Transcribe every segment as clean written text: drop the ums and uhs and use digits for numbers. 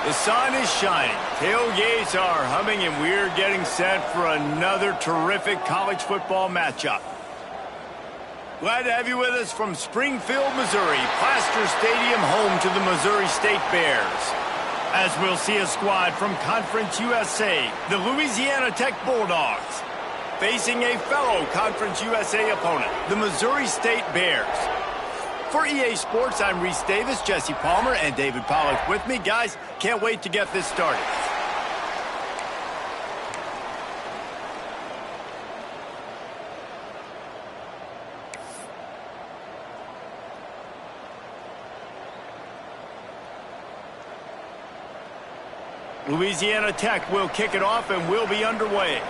The sun is shining, tailgates are humming, and we're getting set for another terrific college football matchup. Glad to have you with us from Springfield, Missouri, Plaster Stadium, home to the Missouri State Bears. As we'll see a squad from Conference USA, the Louisiana Tech Bulldogs, facing a fellow Conference USA opponent, the Missouri State Bears. For EA Sports, I'm Reese Davis, Jesse Palmer, and David Pollack with me. Guys, can't wait to get this started. Louisiana Tech will kick it off and we'll be underway.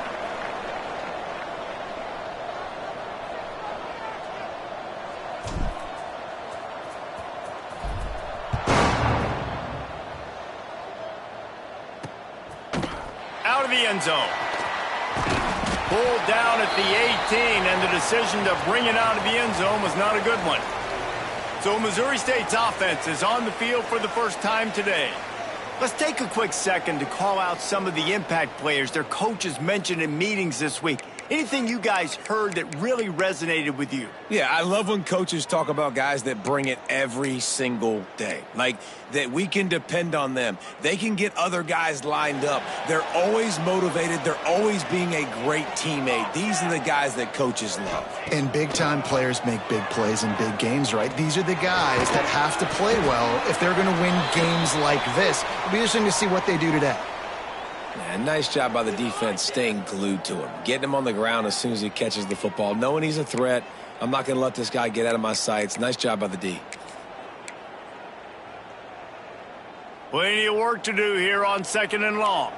Out of the end zone. Pulled down at the 18, and the decision to bring it out of the end zone was not a good one. So Missouri State's offense is on the field for the first time today. Let's take a quick second to call out some of the impact players their coaches mentioned in meetings this week. Anything you guys heard that really resonated with you? Yeah, I love when coaches talk about guys that bring it every single day. Like, that we can depend on them. They can get other guys lined up. They're always motivated. They're always being a great teammate. These are the guys that coaches love. And big-time players make big plays in big games, right? These are the guys that have to play well if they're going to win games like this. It'll be interesting to see what they do today. Yeah, nice job by the defense staying glued to him. Getting him on the ground as soon as he catches the football. Knowing he's a threat. I'm not going to let this guy get out of my sights. Nice job by the D. Plenty of work to do here on 2nd and long.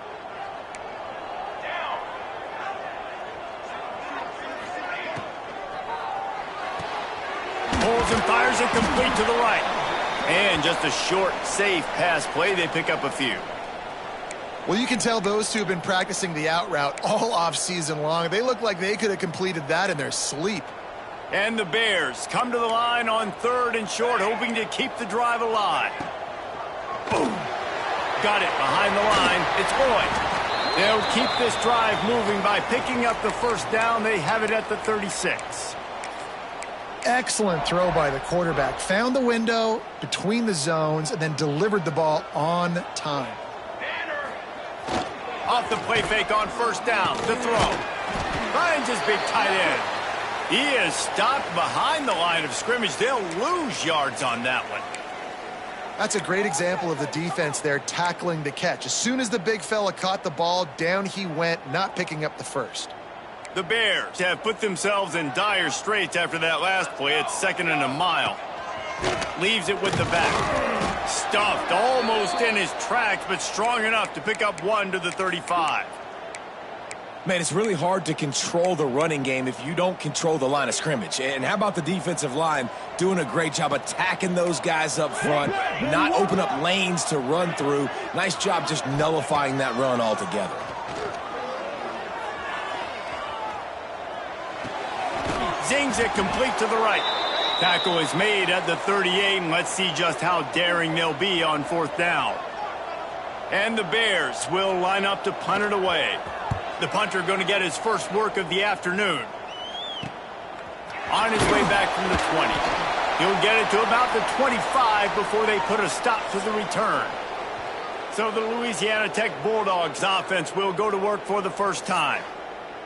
Pulls and fires it complete to the right. And just a short, safe pass play. They pick up a few. Well, you can tell those two have been practicing the out route all off-season long. They look like they could have completed that in their sleep. And the Bears come to the line on 3rd and short, hoping to keep the drive alive. Boom. Got it behind the line. It's Boyd. They'll keep this drive moving by picking up the first down. They have it at the 36. Excellent throw by the quarterback. Found the window between the zones and then delivered the ball on time. Off the play fake on 1st down. The throw. Finds his big tight end. He is stopped behind the line of scrimmage. They'll lose yards on that one. That's a great example of the defense there tackling the catch. As soon as the big fella caught the ball, down he went, not picking up the first. The Bears have put themselves in dire straits after that last play. It's 2nd and a mile. Leaves it with the back. Stuffed almost in his tracks, but strong enough to pick up 1 to the 35. Man, it's really hard to control the running game if you don't control the line of scrimmage. And how about the defensive line doing a great job attacking those guys up front, not open up lanes to run through. Nice job just nullifying that run altogether. Zings it complete to the right. Tackle is made at the 38, and let's see just how daring they'll be on 4th down. And the Bears will line up to punt it away. The punter going to get his first work of the afternoon. On his way back from the 20. He'll get it to about the 25 before they put a stop to the return. So the Louisiana Tech Bulldogs offense will go to work for the first time.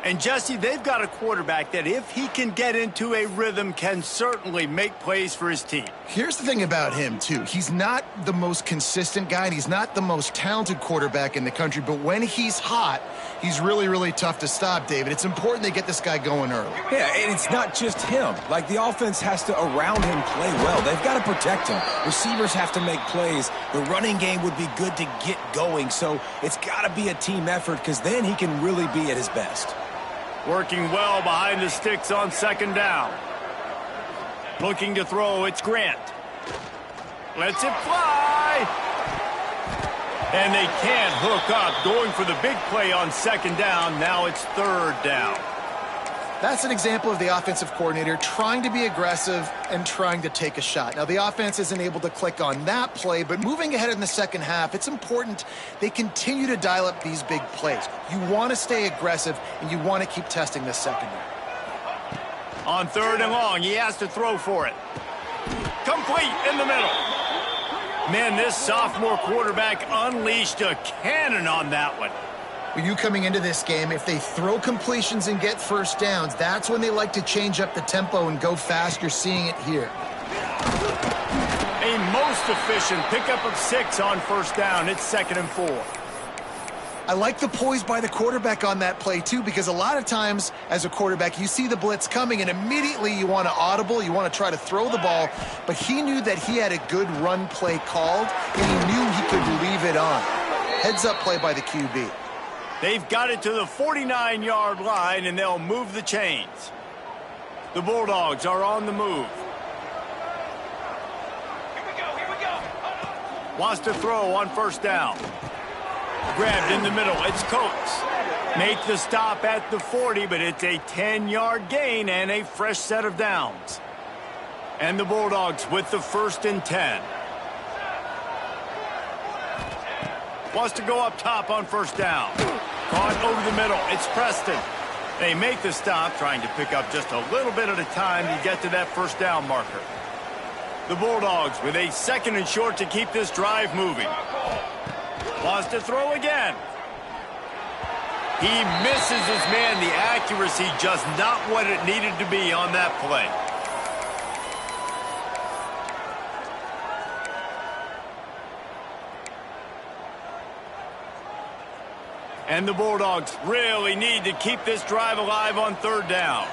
And, Jesse, they've got a quarterback that if he can get into a rhythm can certainly make plays for his team. Here's the thing about him, too. He's not the most consistent guy, and he's not the most talented quarterback in the country, but when he's hot, he's really, really tough to stop, David. It's important they get this guy going early. Yeah, and it's not just him. Like, the offense has to, around him, play well. They've got to protect him. Receivers have to make plays. The running game would be good to get going, so it's got to be a team effort because then he can really be at his best. Working well behind the sticks on 2nd down. Looking to throw, it's Grant. Lets it fly. And they can't hook up. Going for the big play on 2nd down. Now it's 3rd down. That's an example of the offensive coordinator trying to be aggressive and trying to take a shot. Now, the offense isn't able to click on that play, but moving ahead in the second half, it's important they continue to dial up these big plays. You want to stay aggressive, and you want to keep testing this secondary. On 3rd and long, he has to throw for it. Complete in the middle. Man, this sophomore quarterback unleashed a cannon on that one. You coming into this game, if they throw completions and get first downs, that's when they like to change up the tempo and go fast. You're seeing it here. A most efficient pickup of 6 on 1st down. It's 2nd and 4. I like the poise by the quarterback on that play, too, because a lot of times as a quarterback, you see the blitz coming, and immediately you want to audible, you want to try to throw the ball, but he knew that he had a good run play called, and he knew he could leave it on. Heads-up play by the QB. They've got it to the 49-yard line, and they'll move the chains. The Bulldogs are on the move. Here we go. Wants to throw on 1st down. Grabbed in the middle. It's Coates. Make the stop at the 40, but it's a 10-yard gain and a fresh set of downs. And the Bulldogs with the 1st and 10. Wants to go up top on 1st down. Caught over the middle. It's Preston. They make the stop, trying to pick up just a little bit at a time to get to that 1st down marker. The Bulldogs with a 2nd and short to keep this drive moving. Wants to throw again. He misses his man. The accuracy just not what it needed to be on that play. And the Bulldogs really need to keep this drive alive on 3rd down.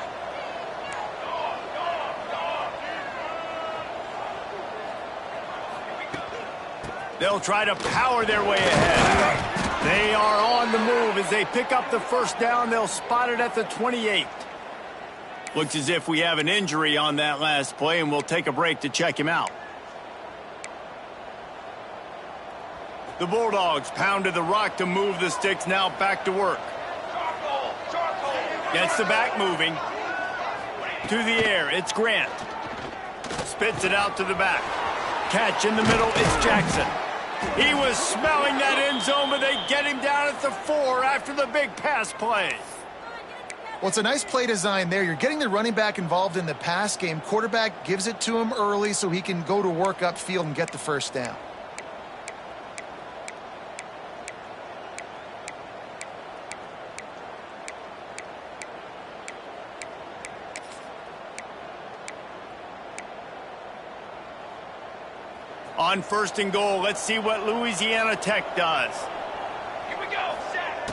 They'll try to power their way ahead. They are on the move as they pick up the 1st down. They'll spot it at the 28. Looks as if we have an injury on that last play, and we'll take a break to check him out. The Bulldogs pounded the rock to move the sticks, now back to work. Gets the back moving. To the air, it's Grant. Spits it out to the back. Catch in the middle, it's Jackson. He was smelling that end zone, but they get him down at the 4 after the big pass play. Well, it's a nice play design there. You're getting the running back involved in the pass game. Quarterback gives it to him early so he can go to work upfield and get the 1st down. On 1st and goal, let's see what Louisiana Tech does. Here we go. Set.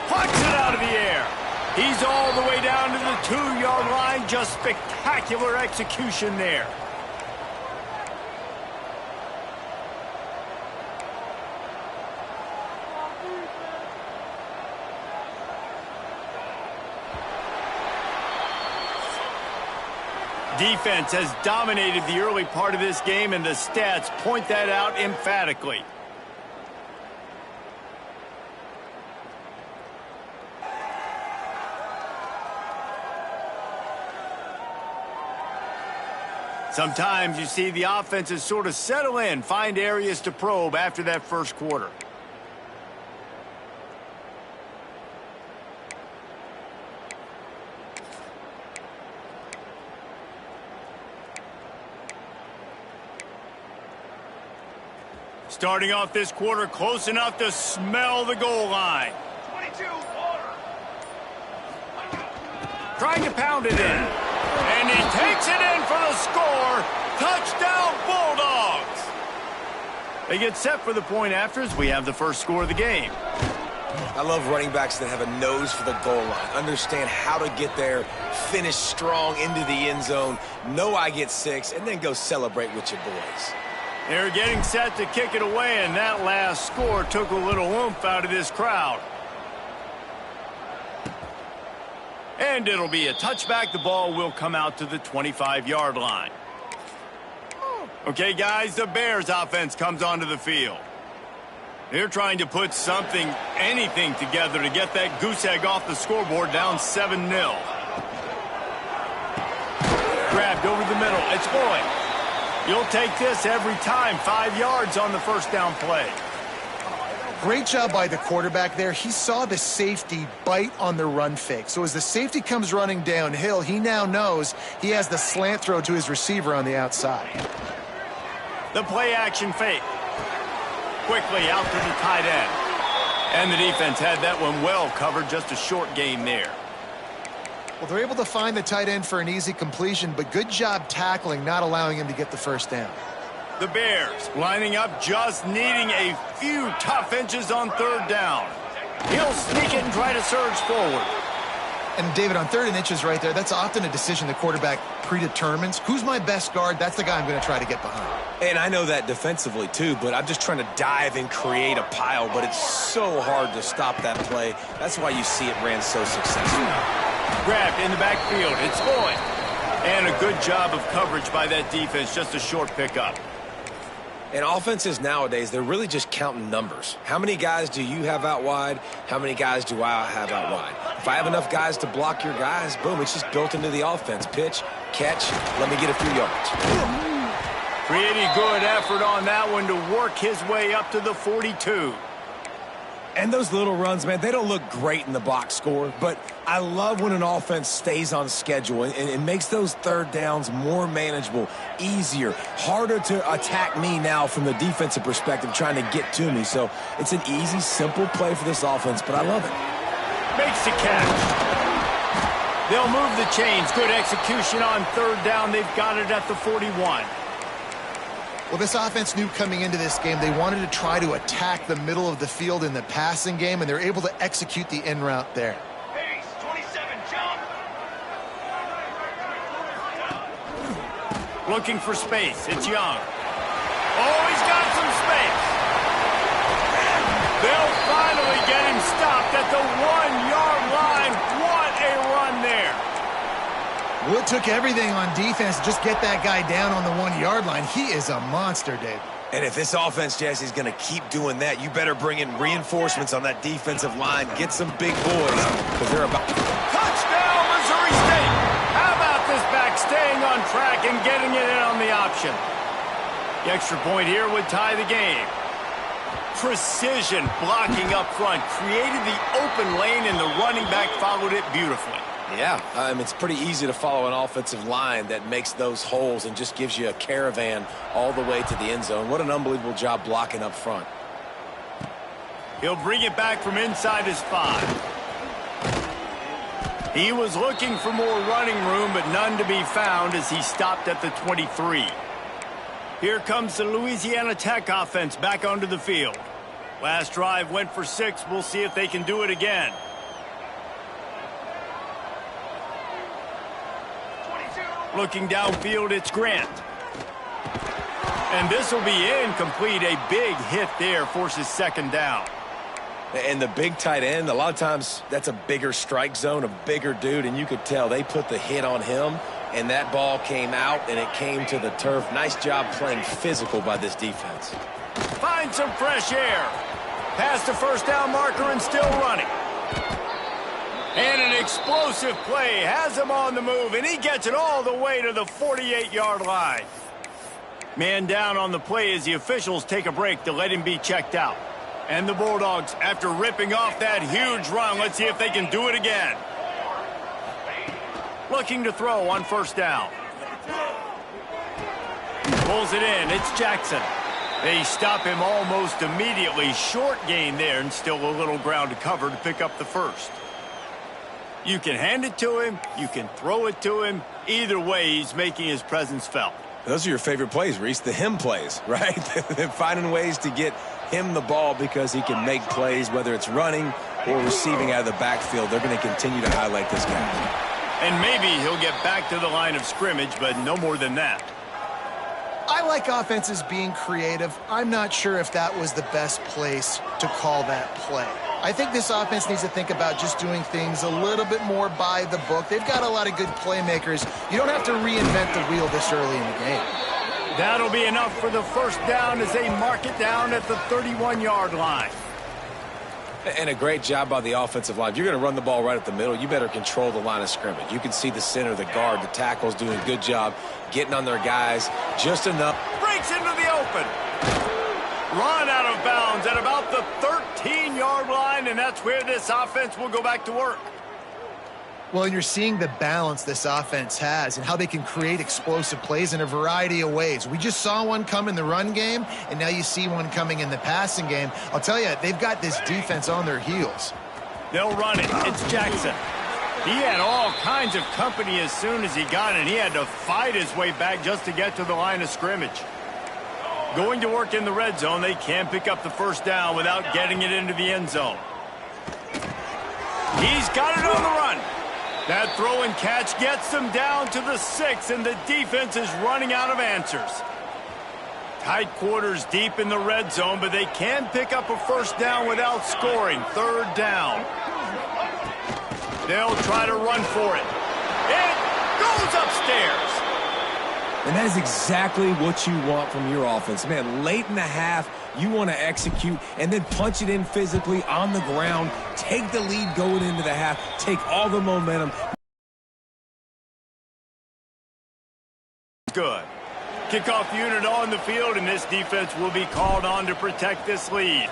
Plucks it out of the air. He's all the way down to the 2-yard line. Just spectacular execution there. Defense has dominated the early part of this game, and the stats point that out emphatically. Sometimes you see the offenses sort of settle in, find areas to probe after that 1st quarter. Starting off this quarter close enough to smell the goal line. 22, order. Trying to pound it in. And he takes it in for the score. Touchdown, Bulldogs. They get set for the point after as we have the first score of the game. I love running backs that have a nose for the goal line, understand how to get there, finish strong into the end zone, know I get 6, and then go celebrate with your boys. They're getting set to kick it away, and that last score took a little oomph out of this crowd. And it'll be a touchback. The ball will come out to the 25-yard line. Okay, guys, the Bears offense comes onto the field. They're trying to put anything together to get that goose egg off the scoreboard, down 7-0. Grabbed over the middle. It's Boyd. You'll take this every time. 5 yards on the first down play. Great job by the quarterback there. He saw the safety bite on the run fake. So as the safety comes running downhill, he now knows he has the slant throw to his receiver on the outside. The play action fake. Quickly out to the tight end. And the defense had that one well covered, just a short gain there. Well, they're able to find the tight end for an easy completion, but good job tackling, not allowing him to get the first down. The Bears lining up, just needing a few tough inches on third down. He'll sneak it and try to surge forward. And David, on 3rd and inches right there, that's often a decision the quarterback predetermines. Who's my best guard? That's the guy I'm going to try to get behind. And I know that defensively, too, but I'm just trying to dive and create a pile, but it's so hard to stop that play. That's why you see it ran so successfully. Grabbed in the backfield. It's Boyd. And a good job of coverage by that defense. Just a short pickup. And offenses nowadays, they're really just counting numbers. How many guys do you have out wide? How many guys do I have out wide? If I have enough guys to block your guys, boom, it's just built into the offense. Pitch, catch, let me get a few yards. Pretty good effort on that one to work his way up to the 42. And those little runs, man, they don't look great in the box score, but I love when an offense stays on schedule and it makes those third downs more manageable, easier, harder to attack me now from the defensive perspective trying to get to me. So it's an easy, simple play for this offense, but I love it. Makes the catch. They'll move the chains. Good execution on third down. They've got it at the 41. Well, this offense knew coming into this game they wanted to try to attack the middle of the field in the passing game, and they're able to execute the in route there. Pace, 27, jump. Looking for space. It's Young. Oh, he's got some space. They'll finally get him stopped at the 1-yard line. What a run there. Well, it took everything on defense to just get that guy down on the 1-yard line. He is a monster, Dave. And if this offense, Jesse, is going to keep doing that, you better bring in reinforcements on that defensive line. Get some big boys because they're about... Touchdown, Missouri State. How about this back staying on track and getting it in on the option? The extra point here would tie the game. Precision blocking up front created the open lane, and the running back followed it beautifully. Yeah, it's pretty easy to follow an offensive line that makes those holes and just gives you a caravan all the way to the end zone. What an unbelievable job blocking up front. He'll bring it back from inside his 5. He was looking for more running room, but none to be found as he stopped at the 23. Here comes the Louisiana Tech offense back onto the field. Last drive went for 6. We'll see if they can do it again. Looking downfield, it's Grant. And this will be incomplete. A big hit there forces second down. And the big tight end, a lot of times that's a bigger strike zone, a bigger dude, and you could tell they put the hit on him, and that ball came out, and it came to the turf. Nice job playing physical by this defense. Find some fresh air. Past the first down marker and still running. And an explosive play has him on the move, and he gets it all the way to the 48-yard line. Man down on the play as the officials take a break to let him be checked out. And the Bulldogs, after ripping off that huge run, let's see if they can do it again. Looking to throw on first down. Pulls it in. It's Jackson. They stop him almost immediately. Short gain there, and still a little ground to cover to pick up the first. You can hand it to him. You can throw it to him. Either way, he's making his presence felt. Those are your favorite plays, Reese, the him plays, right? They're finding ways to get him the ball because he can make plays, whether it's running or receiving out of the backfield. They're going to continue to highlight this guy. And maybe he'll get back to the line of scrimmage, but no more than that. I like offenses being creative. I'm not sure if that was the best place to call that play. I think this offense needs to think about just doing things a little bit more by the book. They've got a lot of good playmakers. You don't have to reinvent the wheel this early in the game. That'll be enough for the first down as they mark it down at the 31-yard line. And a great job by the offensive line. If you're going to run the ball right at the middle, you better control the line of scrimmage. You can see the center, the guard, the tackles doing a good job getting on their guys just enough. Breaks into the open. Run out of bounds at about the 13-yard line, and that's where this offense will go back to work. Well, and you're seeing the balance this offense has and how they can create explosive plays in a variety of ways. We just saw one come in the run game, and now you see one coming in the passing game. I'll tell you, they've got this defense on their heels. They'll run it. It's Jackson. He had all kinds of company as soon as he got it. He had to fight his way back just to get to the line of scrimmage. Going to work in the red zone, they can pick up the first down without getting it into the end zone. He's got it on the run. That throw and catch gets them down to the 6, and the defense is running out of answers. Tight quarters deep in the red zone, but they can pick up a first down without scoring. Third down. They'll try to run for it. It goes upstairs. And that is exactly what you want from your offense. Man, late in the half, you want to execute and then punch it in physically on the ground. Take the lead going into the half. Take all the momentum. Good. Kickoff unit on the field, and this defense will be called on to protect this lead.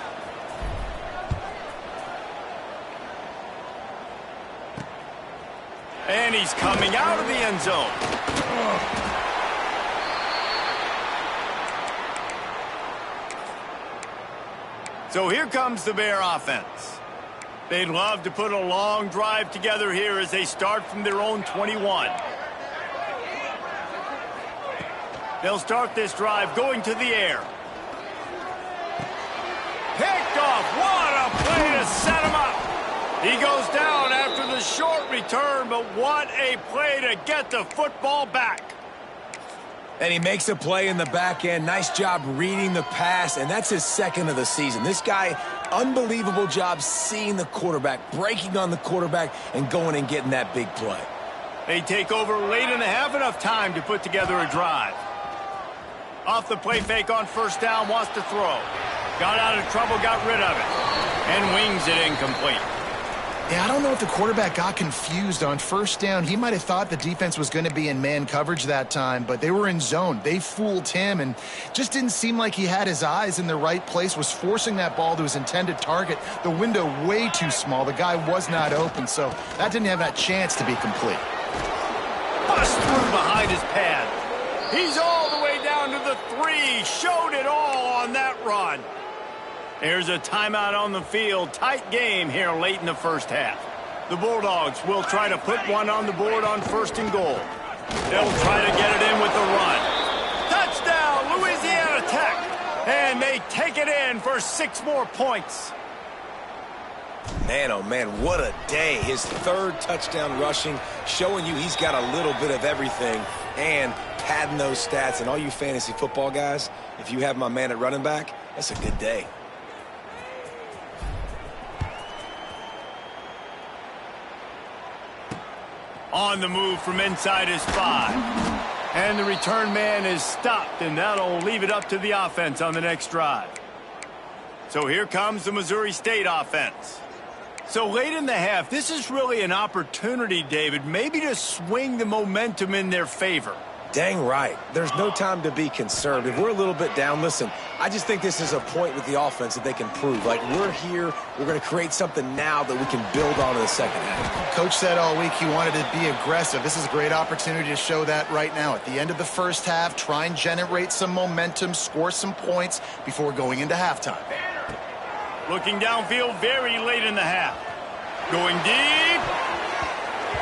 And he's coming out of the end zone. So here comes the Bear offense. They'd love to put a long drive together here as they start from their own 21. They'll start this drive going to the air. Picked off. What a play to set him up. He goes down after the short return, but what a play to get the football back. And he makes a play in the back end. Nice job reading the pass, and that's his second of the season. This guy, unbelievable job seeing the quarterback, breaking on the quarterback, and going and getting that big play. They take over late and have enough time to put together a drive. Off the play fake on first down, wants to throw. Got out of trouble, got rid of it, and wings it incomplete. Yeah, I don't know if the quarterback got confused on first down. He might have thought the defense was going to be in man coverage that time, but they were in zone. They fooled him and just didn't seem like he had his eyes in the right place, was forcing that ball to his intended target. The window way too small. The guy was not open, so that didn't have that chance to be complete. Bust through behind his pad. He's all the way down to the 3. Showed it all on that run. There's a timeout on the field. Tight game here late in the first half. The Bulldogs will try to put one on the board on first and goal. They'll try to get it in with the run. Touchdown, Louisiana Tech. And they take it in for 6 more points. Man, oh man, what a day. His third touchdown rushing, showing you he's got a little bit of everything and padding those stats. And all you fantasy football guys, if you have my man at running back, that's a good day. On the move from inside his 5. And the return man is stopped, and that'll leave it up to the offense on the next drive. So here comes the Missouri State offense. So late in the half, this is really an opportunity, David, maybe to swing the momentum in their favor. Dang right. There's no time to be concerned. If we're a little bit down, listen, I just think this is a point with the offense that they can prove. Like, we're here, we're going to create something now that we can build on in the second half. Coach said all week he wanted to be aggressive. This is a great opportunity to show that right now. At the end of the first half, try and generate some momentum, score some points before going into halftime. Looking downfield very late in the half. Going deep.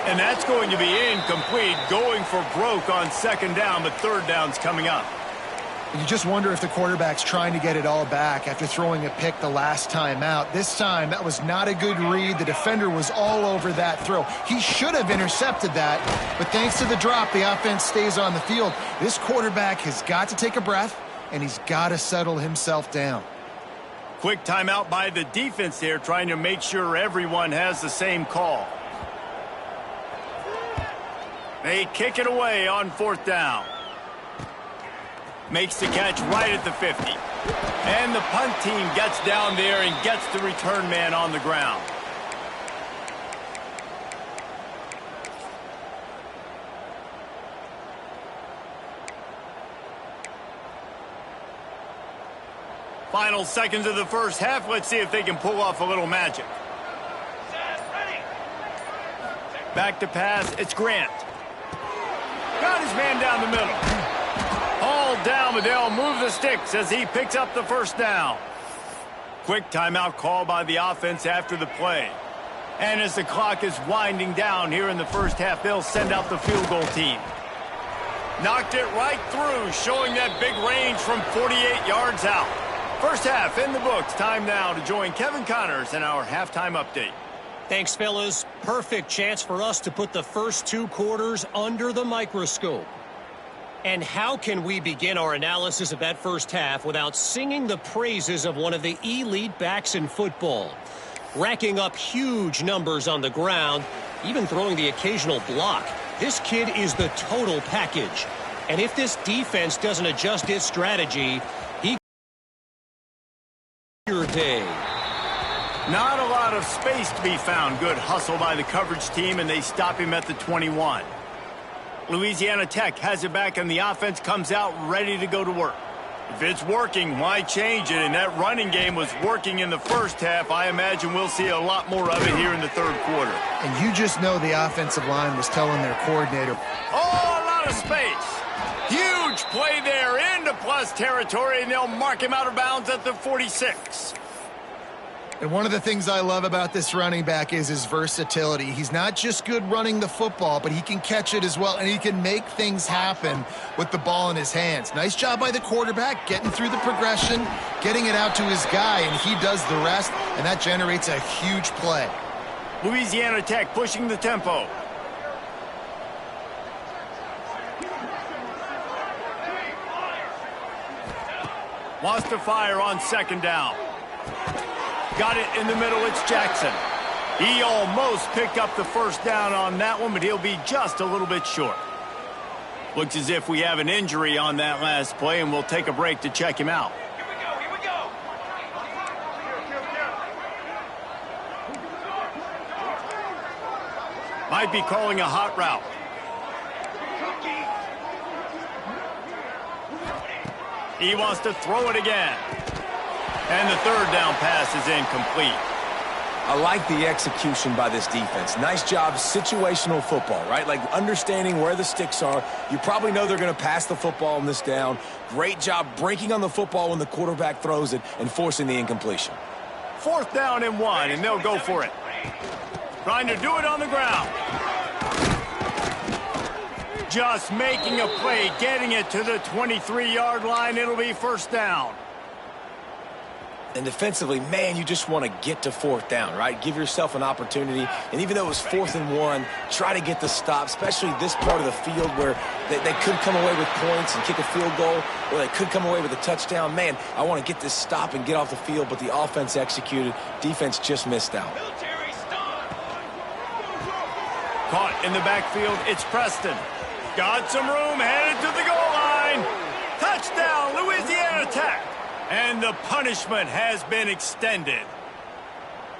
And that's going to be incomplete, going for broke on second down, but third down's coming up. You just wonder if the quarterback's trying to get it all back after throwing a pick the last time out. This time, that was not a good read. The defender was all over that throw. He should have intercepted that, but thanks to the drop, the offense stays on the field. This quarterback has got to take a breath, and he's got to settle himself down. Quick timeout by the defense there, trying to make sure everyone has the same call. They kick it away on fourth down. Makes the catch right at the 50. And the punt team gets down there and gets the return man on the ground. Final seconds of the first half. Let's see if they can pull off a little magic. Back to pass. It's Grant. Got his man down the middle. Hauled down, but they'll move the sticks as he picks up the first down. Quick timeout call by the offense after the play. And as the clock is winding down here in the first half, they'll send out the field goal team. Knocked it right through, showing that big range from 48 yards out. First half in the books. Time now to join Kevin Connors in our halftime update. Thanks, fellas. Perfect chance for us to put the first 2 quarters under the microscope. And how can we begin our analysis of that first half without singing the praises of one of the elite backs in football? Racking up huge numbers on the ground, even throwing the occasional block. This kid is the total package. And if this defense doesn't adjust its strategy, he your day. Not a lot of space to be found. Good hustle by the coverage team, and they stop him at the 21. Louisiana Tech has it back, and the offense comes out ready to go to work. If it's working, why change it? And that running game was working in the first half. I imagine we'll see a lot more of it here in the third quarter. And you just know the offensive line was telling their coordinator. Oh, a lot of space. Huge play there into plus territory, and they'll mark him out of bounds at the 46. And one of the things I love about this running back is his versatility. He's not just good running the football, but he can catch it as well, and he can make things happen with the ball in his hands. Nice job by the quarterback, getting through the progression, getting it out to his guy, and he does the rest, and that generates a huge play. Louisiana Tech pushing the tempo. Wants to fire on second down. Got it in the middle. It's Jackson. He almost picked up the first down on that one, but he'll be just a little bit short. Looks as if we have an injury on that last play, and we'll take a break to check him out. Here we go, here we go. Might be calling a hot route. He wants to throw it again. And the third down pass is incomplete. I like the execution by this defense. Nice job, situational football, right? Like understanding where the sticks are. You probably know they're going to pass the football on this down. Great job breaking on the football when the quarterback throws it and forcing the incompletion. 4th down and 1, and they'll go for it. Trying to do it on the ground. Just making a play, getting it to the 23-yard line. It'll be first down. And defensively, man, you just want to get to 4th down, right? Give yourself an opportunity. And even though it was 4th and 1, try to get the stop, especially this part of the field where they could come away with points and kick a field goal, or they could come away with a touchdown. Man, I want to get this stop and get off the field, but the offense executed. Defense just missed out. Caught in the backfield, it's Preston. Got some room, headed to the goal line. Touchdown, Louisiana Tech. And the punishment has been extended.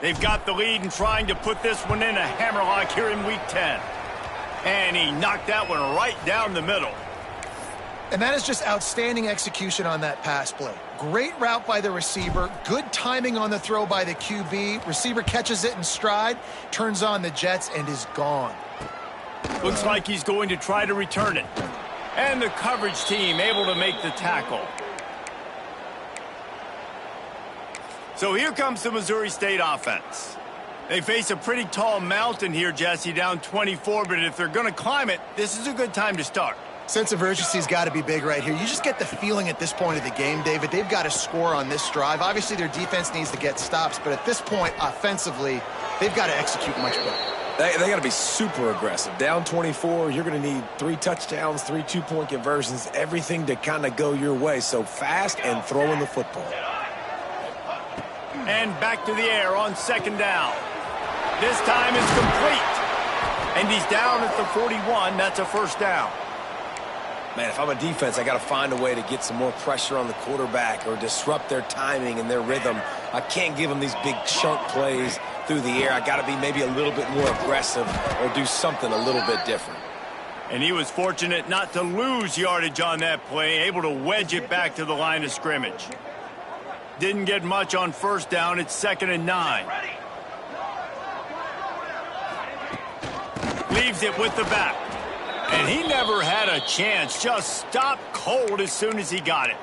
They've got the lead and trying to put this one in a hammerlock here in Week 10. And he knocked that one right down the middle. And that is just outstanding execution on that pass play. Great route by the receiver. Good timing on the throw by the QB. Receiver catches it in stride, turns on the jets, and is gone. Looks like he's going to try to return it. And the coverage team able to make the tackle. So here comes the Missouri State offense. They face a pretty tall mountain here, Jesse, down 24, but if they're going to climb it, this is a good time to start. Sense of urgency's got to be big right here. You just get the feeling at this point of the game, David, they've got to score on this drive. Obviously, their defense needs to get stops, but at this point, offensively, they've got to execute much better. They got to be super aggressive. Down 24, you're going to need 3 touchdowns, 3 2-point conversions, everything to kind of go your way. So fast and throwing the football. And back to the air on second down. This time it's complete. And he's down at the 41. That's a first down. Man, if I'm a defense, I got to find a way to get some more pressure on the quarterback or disrupt their timing and their rhythm. I can't give them these big chunk plays through the air. I got to be maybe a little bit more aggressive or do something a little bit different. And he was fortunate not to lose yardage on that play, able to wedge it back to the line of scrimmage. Didn't get much on first down. It's 2nd and 9. Leaves it with the back. And he never had a chance. Just stopped cold as soon as he got it.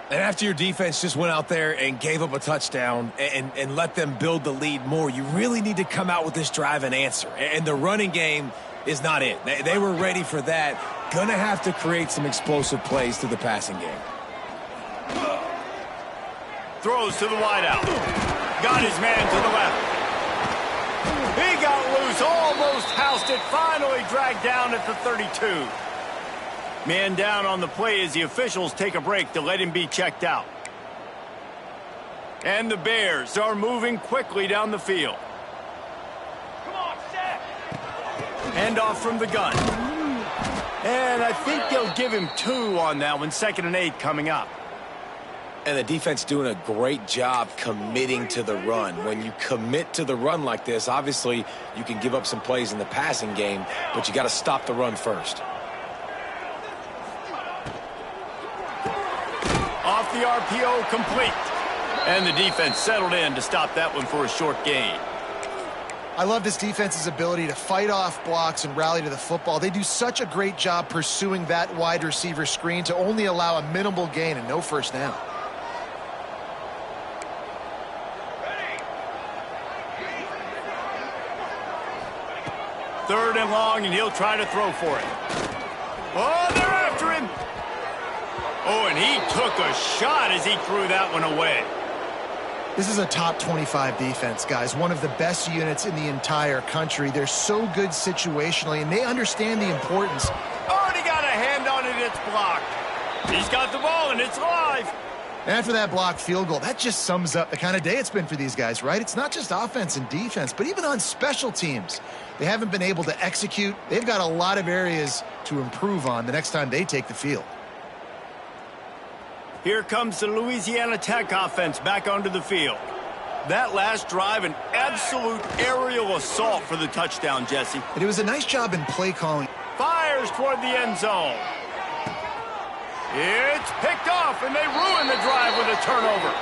And after your defense just went out there and gave up a touchdown and let them build the lead more, you really need to come out with this drive and answer. And the running game is not it. They were ready for that. Gonna have to create some explosive plays through the passing game. Throws to the wideout. Got his man to the left. He got loose, almost housed it, finally dragged down at the 32. Man down on the play as the officials take a break to let him be checked out. And the Bears are moving quickly down the field. Come on, set. Hand off from the gun. And I think they'll give him 2 on that one. 2nd and 8 coming up. And the defense doing a great job committing to the run. When you commit to the run like this, obviously you can give up some plays in the passing game, but you got to stop the run first. Off the RPO, complete. And the defense settled in to stop that one for a short gain. I love this defense's ability to fight off blocks and rally to the football. They do such a great job pursuing that wide receiver screen to only allow a minimal gain and no first down. Third and long, and he'll try to throw for it. Oh, they're after him. Oh, and he took a shot as he threw that one away. This is a top 25 defense, guys. One of the best units in the entire country. They're so good situationally, and they understand the importance. Already got a hand on it. It's blocked. He's got the ball, and it's live. And after that blocked field goal, that just sums up the kind of day it's been for these guys, right? It's not just offense and defense, but even on special teams. They haven't been able to execute. They've got a lot of areas to improve on the next time they take the field. Here comes the Louisiana Tech offense back onto the field. That last drive, an absolute aerial assault for the touchdown, Jesse. And it was a nice job in play calling. Fires toward the end zone. It's picked off, and they ruin the drive with a turnover.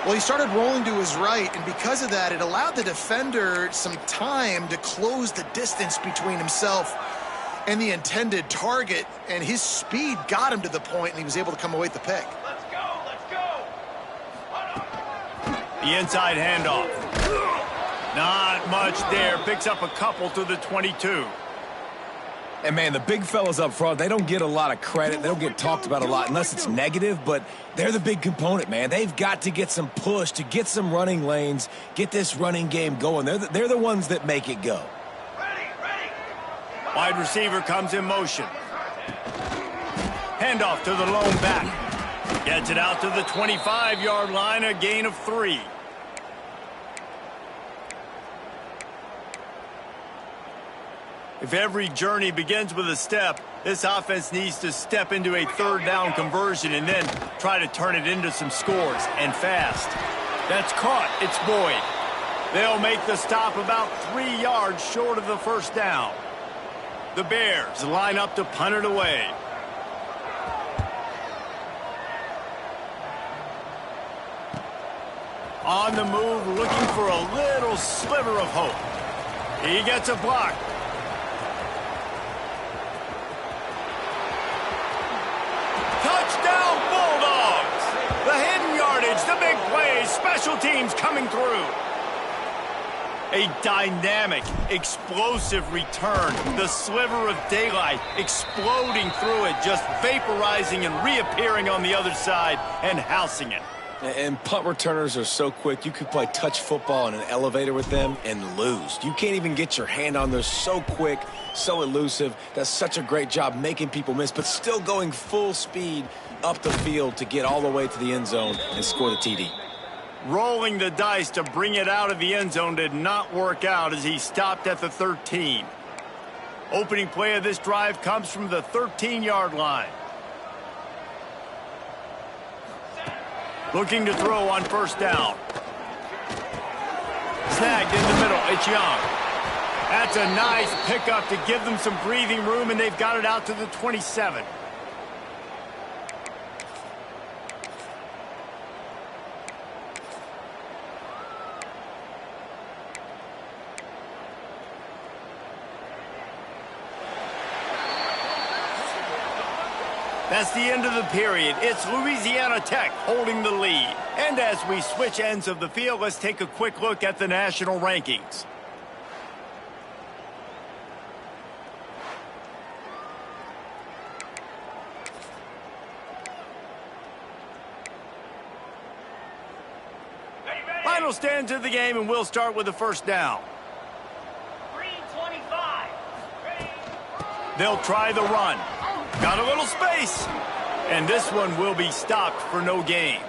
Well, he started rolling to his right, and because of that, it allowed the defender some time to close the distance between himself and the intended target, and his speed got him to the point, and he was able to come away with the pick. Let's go, let's go. The inside handoff. Not much there. Picks up a couple to the 22. And, man, the big fellas up front, they don't get a lot of credit. They don't get talked about a lot unless it's negative, but they're the big component, man. They've got to get some push, to get some running lanes, get this running game going. They're the ones that make it go. Ready. Wide receiver comes in motion. Handoff to the lone back. Gets it out to the 25-yard line, a gain of 3. If every journey begins with a step, this offense needs to step into a third down conversion and then try to turn it into some scores, and fast. That's caught. It's Boyd. They'll make the stop about 3 yards short of the first down. The Bears line up to punt it away. On the move, looking for a little sliver of hope. He gets a block. Touchdown, Bulldogs! The hidden yardage, the big plays, special teams coming through. A dynamic, explosive return. The sliver of daylight exploding through it, just vaporizing and reappearing on the other side and housing it. And punt returners are so quick, you could play touch football in an elevator with them and lose. You can't even get your hand on them. So quick, so elusive. Does such a great job making people miss, but still going full speed up the field to get all the way to the end zone and score the TD. Rolling the dice to bring it out of the end zone did not work out as he stopped at the 13. Opening play of this drive comes from the 13-yard line. Looking to throw on first down. Snagged in the middle. It's Young. That's a nice pickup to give them some breathing room, and they've got it out to the 27. That's the end of the period. It's Louisiana Tech holding the lead. And as we switch ends of the field, let's take a quick look at the national rankings. Final stands of the game, and we'll start with the first down. Green 25. Ready. They'll try the run. Got a little space. And this one will be stopped for no gain.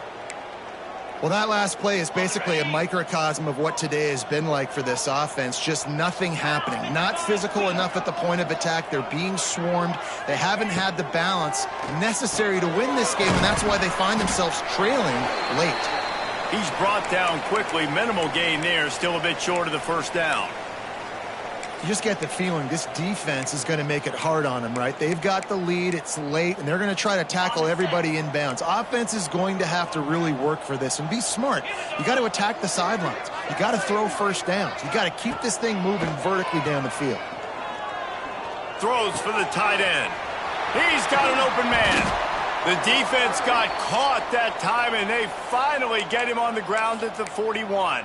Well, that last play is basically a microcosm of what today has been like for this offense. Just nothing happening. Not physical enough at the point of attack. They're being swarmed. They haven't had the balance necessary to win this game, and that's why they find themselves trailing late. He's brought down quickly. Minimal gain there. Still a bit short of the first down. You just get the feeling this defense is going to make it hard on them, right? They've got the lead. It's late, and they're going to try to tackle everybody inbounds. Offense is going to have to really work for this and be smart. You got to attack the sidelines. You got to throw first downs. You got to keep this thing moving vertically down the field. Throws for the tight end. He's got an open man. The defense got caught that time, and they finally get him on the ground at the 41.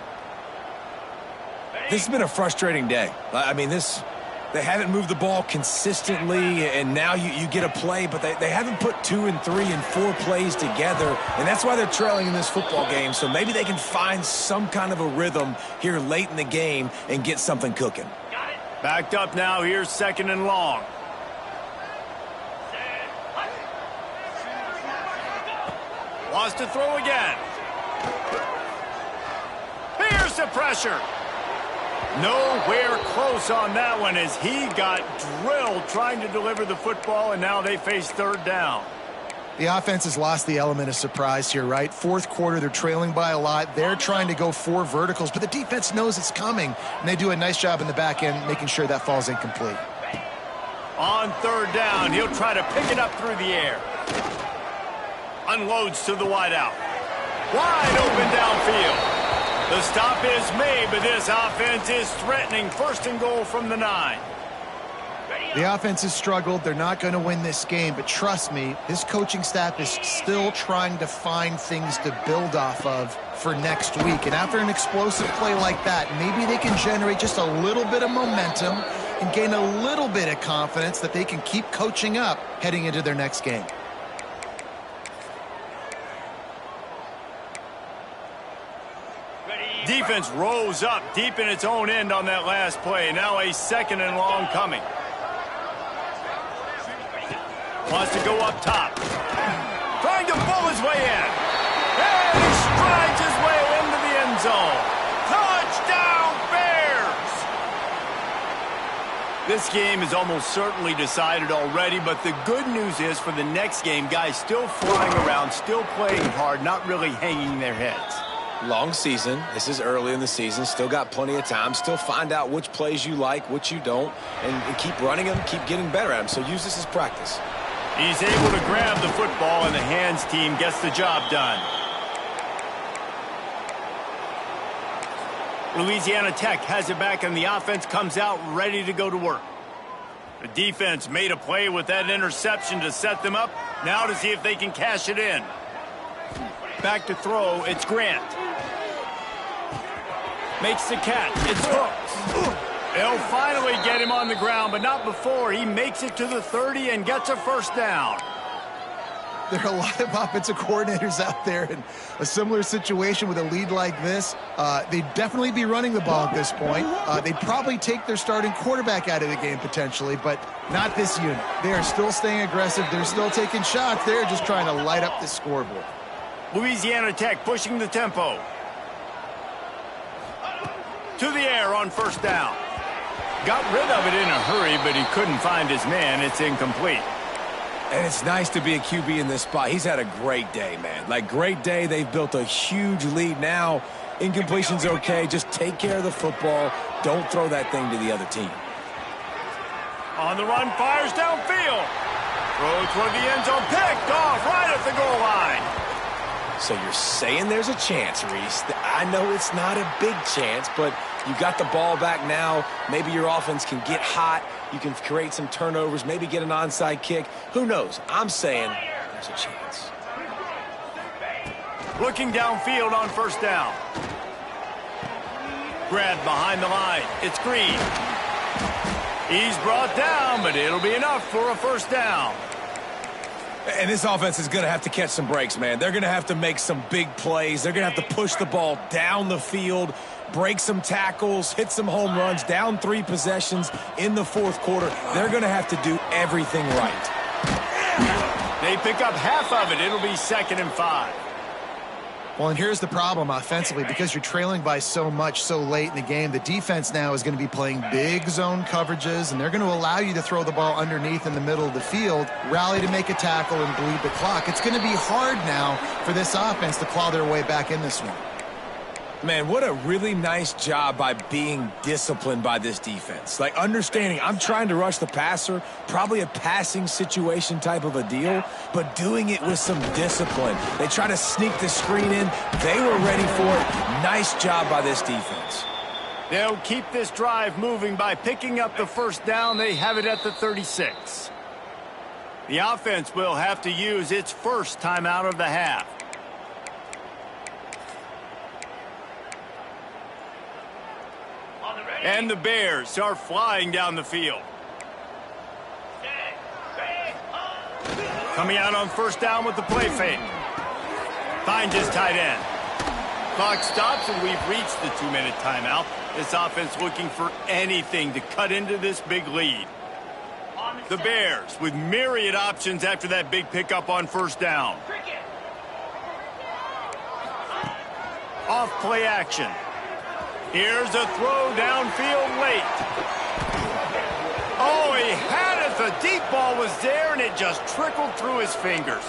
This has been a frustrating day. I mean, they haven't moved the ball consistently, and now you get a play, but they haven't put 2 and 3 and 4 plays together, and that's why they're trailing in this football game. So maybe they can find some kind of a rhythm here late in the game and get something cooking. Backed up now. Here's second and long. Wants to throw again. Here's the pressure. Nowhere close on that one as he got drilled trying to deliver the football, and now they face third down. The offense has lost the element of surprise here, right? Fourth quarter, they're trailing by a lot. They're trying to go 4 verticals, but the defense knows it's coming, and they do a nice job in the back end making sure that falls incomplete. On third down, he'll try to pick it up through the air. Unloads to the wideout. Wide open downfield. The stop is made, but this offense is threatening. First and goal from the 9. The offense has struggled. They're not going to win this game, but trust me, this coaching staff is still trying to find things to build off of for next week. And after an explosive play like that, maybe they can generate just a little bit of momentum and gain a little bit of confidence that they can keep coaching up heading into their next game. Defense rose up deep in its own end on that last play. Now a second and long coming. Wants to go up top. Trying to pull his way in. And he strides his way into the end zone. Touchdown, Bears! This game is almost certainly decided already, but the good news is for the next game, guys still flying around, still playing hard, not really hanging their heads. Long season. This is early in the season. Still got plenty of time. Still find out which plays you like, which you don't, and keep running them, keep getting better at them. So use this as practice. He's able to grab the football, and the hands team gets the job done. Louisiana Tech has it back, and the offense comes out ready to go to work. The defense made a play with that interception to set them up. Now to see if they can cash it in. Back to throw, it's Grant. Makes the catch, it's Hooks. They'll finally get him on the ground, but not before he makes it to the 30 and gets a first down. There are a lot of offensive coordinators out there in a similar situation with a lead like this. They'd definitely be running the ball at this point. They'd probably take their starting quarterback out of the game potentially, but not this unit. They are still staying aggressive. They're still taking shots. They're just trying to light up the scoreboard. Louisiana Tech pushing the tempo. To the air on first down. Got rid of it in a hurry, but he couldn't find his man. It's incomplete. And it's nice to be a QB in this spot. He's had a great day, man. Like, great day. They've built a huge lead now. Incompletion's okay. Just take care of the football. Don't throw that thing to the other team. On the run, fires downfield. Throw toward the end zone, picked off right at the goal line. So you're saying there's a chance, Reese. I know it's not a big chance, but you got the ball back now. Maybe your offense can get hot. You can create some turnovers, maybe get an onside kick. Who knows? I'm saying there's a chance. Looking downfield on first down. Grabbed behind the line. It's Green. He's brought down, but it'll be enough for a first down. And this offense is going to have to catch some breaks, man. They're going to have to make some big plays. They're going to have to push the ball down the field, break some tackles, hit some home runs, down 3 possessions in the fourth quarter. They're going to have to do everything right. They pick up half of it. It'll be 2nd and 5. Well, and here's the problem offensively. Because you're trailing by so much so late in the game, the defense now is going to be playing big zone coverages, and they're going to allow you to throw the ball underneath in the middle of the field, rally to make a tackle, and bleed the clock. It's going to be hard now for this offense to claw their way back in this one. Man, what a really nice job by being disciplined by this defense. Like, understanding I'm trying to rush the passer, probably a passing situation type of a deal, but doing it with some discipline. They try to sneak the screen in. They were ready for it. Nice job by this defense. They'll keep this drive moving by picking up the first down. They have it at the 36. The offense will have to use its first timeout of the half. And the Bears are flying down the field. Coming out on first down with the play fake. Finds his tight end. Clock stops, and we've reached the 2-minute timeout. This offense looking for anything to cut into this big lead. The Bears with myriad options after that big pickup on first down. Off play action. Here's a throw downfield late. Oh, he had it. The deep ball was there, and it just trickled through his fingers.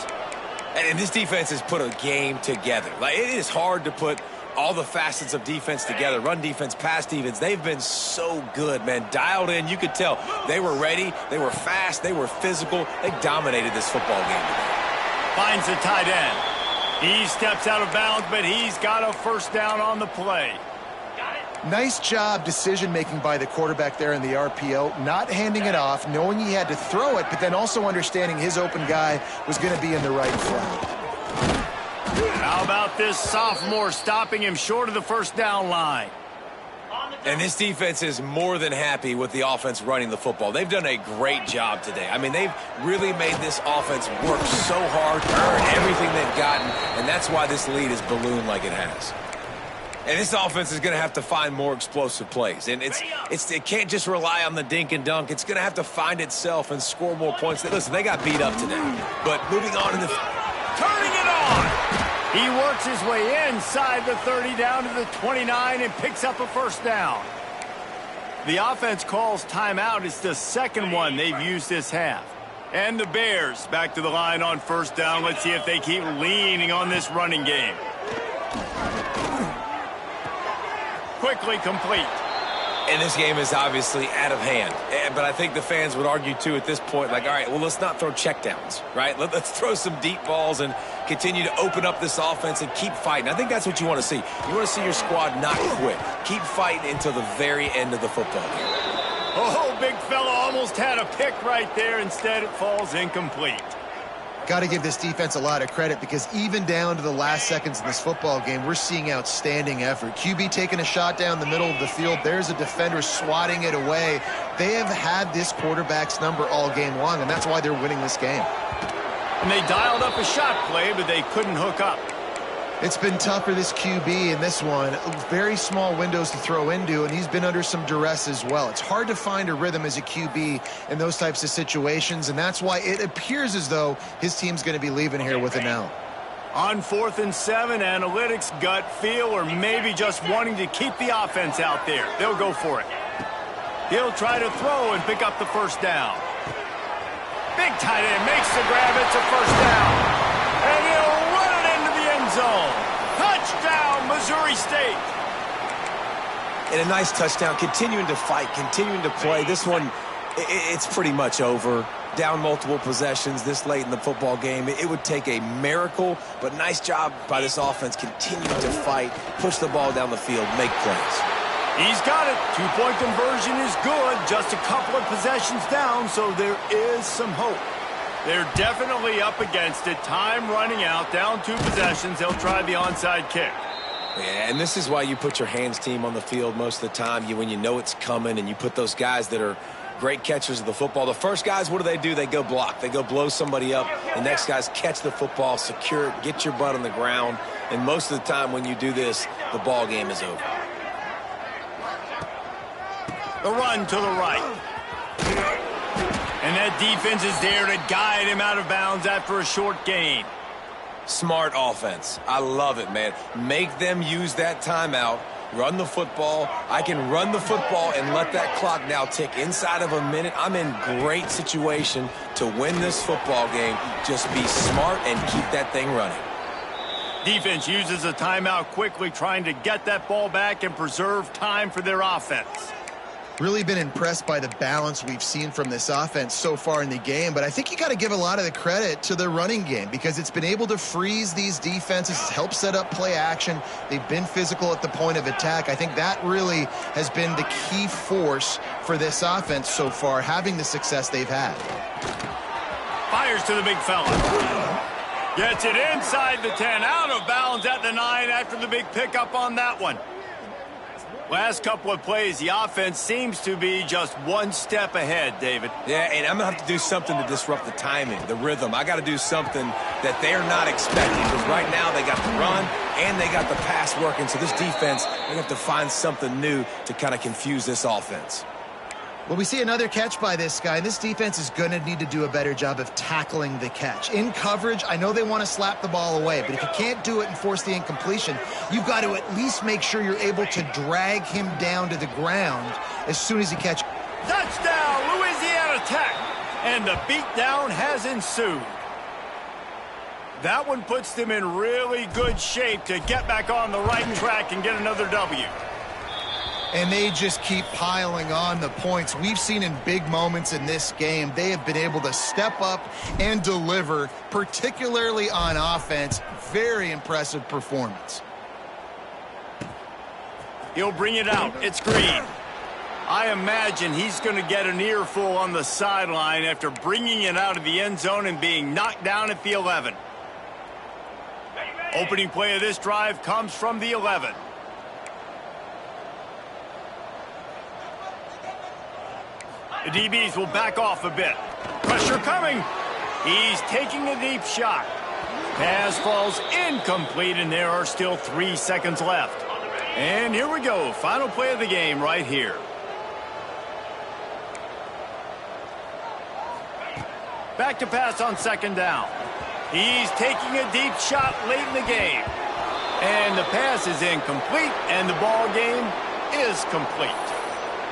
And this defense has put a game together. Like, it is hard to put all the facets of defense together. Run defense, pass defense. They've been so good, man. Dialed in. You could tell they were ready. They were fast. They were physical. They dominated this football game today. Finds the tight end. He steps out of bounds, but he's got a first down on the play. Nice job decision-making by the quarterback there in the RPO, not handing it off, knowing he had to throw it, but then also understanding his open guy was going to be in the right flat. How about this sophomore stopping him short of the first down line? And this defense is more than happy with the offense running the football. They've done a great job today. I mean, they've really made this offense work so hard, earn everything they've gotten, and that's why this lead is ballooned like it has. And this offense is going to have to find more explosive plays. And it can't just rely on the dink and dunk. It's going to have to find itself and score more points. Listen, they got beat up today. But moving on to the... Turning it on! He works his way inside the 30 down to the 29 and picks up a first down. The offense calls timeout. It's the second one they've used this half. And the Bears back to the line on first down. Let's see if they keep leaning on this running game. Quickly complete. And this game is obviously out of hand. But I think the fans would argue, too, at this point, like, all right, well, let's not throw checkdowns, right? Let's throw some deep balls and continue to open up this offense and keep fighting. I think that's what you want to see. You want to see your squad not quit. Keep fighting until the very end of the football game. Oh, big fella almost had a pick right there. Instead, it falls incomplete. Got to give this defense a lot of credit because even down to the last seconds in this football game, we're seeing outstanding effort. QB taking a shot down the middle of the field. There's a defender swatting it away. They have had this quarterback's number all game long, and that's why they're winning this game. And they dialed up a shot play, but they couldn't hook up. It's been tough for this QB in this one. Very small windows to throw into, and he's been under some duress as well. It's hard to find a rhythm as a QB in those types of situations, and that's why it appears as though his team's going to be leaving here with an L. On 4th and 7, analytics, gut feel, or maybe just wanting to keep the offense out there. They'll go for it. He'll try to throw and pick up the first down. Big tight end makes the grab. It's a first down. And he'll run it into the end zone. Touchdown, Missouri State. And a nice touchdown, continuing to fight, continuing to play. This one, it's pretty much over. Down multiple possessions this late in the football game. It would take a miracle, but nice job by this offense continuing to fight, push the ball down the field, make plays. He's got it. Two-point conversion is good. Just a couple of possessions down, so there is some hope. They're definitely up against it. Time running out, down 2 possessions. They'll try the onside kick. Yeah, and this is why you put your hands team on the field most of the time. When you know it's coming, and you put those guys that are great catchers of the football. The first guys, what do? They go block. They go blow somebody up. The next guys catch the football, secure it, get your butt on the ground. And most of the time when you do this, the ball game is over. The run to the right. And that defense is there to guide him out of bounds after a short gain. Smart offense. I love it, man. Make them use that timeout. Run the football. I can run the football and let that clock now tick inside of a minute. I'm in great situation to win this football game. Just be smart and keep that thing running. Defense uses a timeout quickly, trying to get that ball back and preserve time for their offense. Really been impressed by the balance we've seen from this offense so far in the game, but I think you got to give a lot of the credit to the running game because it's been able to freeze these defenses, help set up play action. They've been physical at the point of attack. I think that really has been the key force for this offense so far, having the success they've had. Fires to the big fella. Gets it inside the 10, out of bounds at the 9 after the big pickup on that one. Last couple of plays, the offense seems to be just one step ahead, David. Yeah, and I'm going to have to do something to disrupt the timing, the rhythm. I got to do something that they're not expecting because right now they got the run and they got the pass working. So this defense, they're going to have to find something new to kind of confuse this offense. Well, we see another catch by this guy. This defense is going to need to do a better job of tackling the catch. In coverage, I know they want to slap the ball away, but if you can't do it and force the incompletion, you've got to at least make sure you're able to drag him down to the ground as soon as he catches. Touchdown, Louisiana Tech! And the beatdown has ensued. That one puts them in really good shape to get back on the right track and get another W. And they just keep piling on the points. We've seen in big moments in this game, they have been able to step up and deliver, particularly on offense. Very impressive performance. He'll bring it out. It's Green. I imagine he's going to get an earful on the sideline after bringing it out of the end zone and being knocked down at the 11. Opening play of this drive comes from the 11. The DBs will back off a bit. Pressure coming. He's taking a deep shot. Pass falls incomplete, and there are still 3 seconds left. And here we go. Final play of the game right here. Back to pass on second down. He's taking a deep shot late in the game. And the pass is incomplete, and the ball game is complete.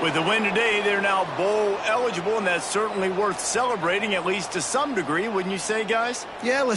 With the win today, they're now bowl eligible, and that's certainly worth celebrating, at least to some degree, wouldn't you say, guys? Yeah, let's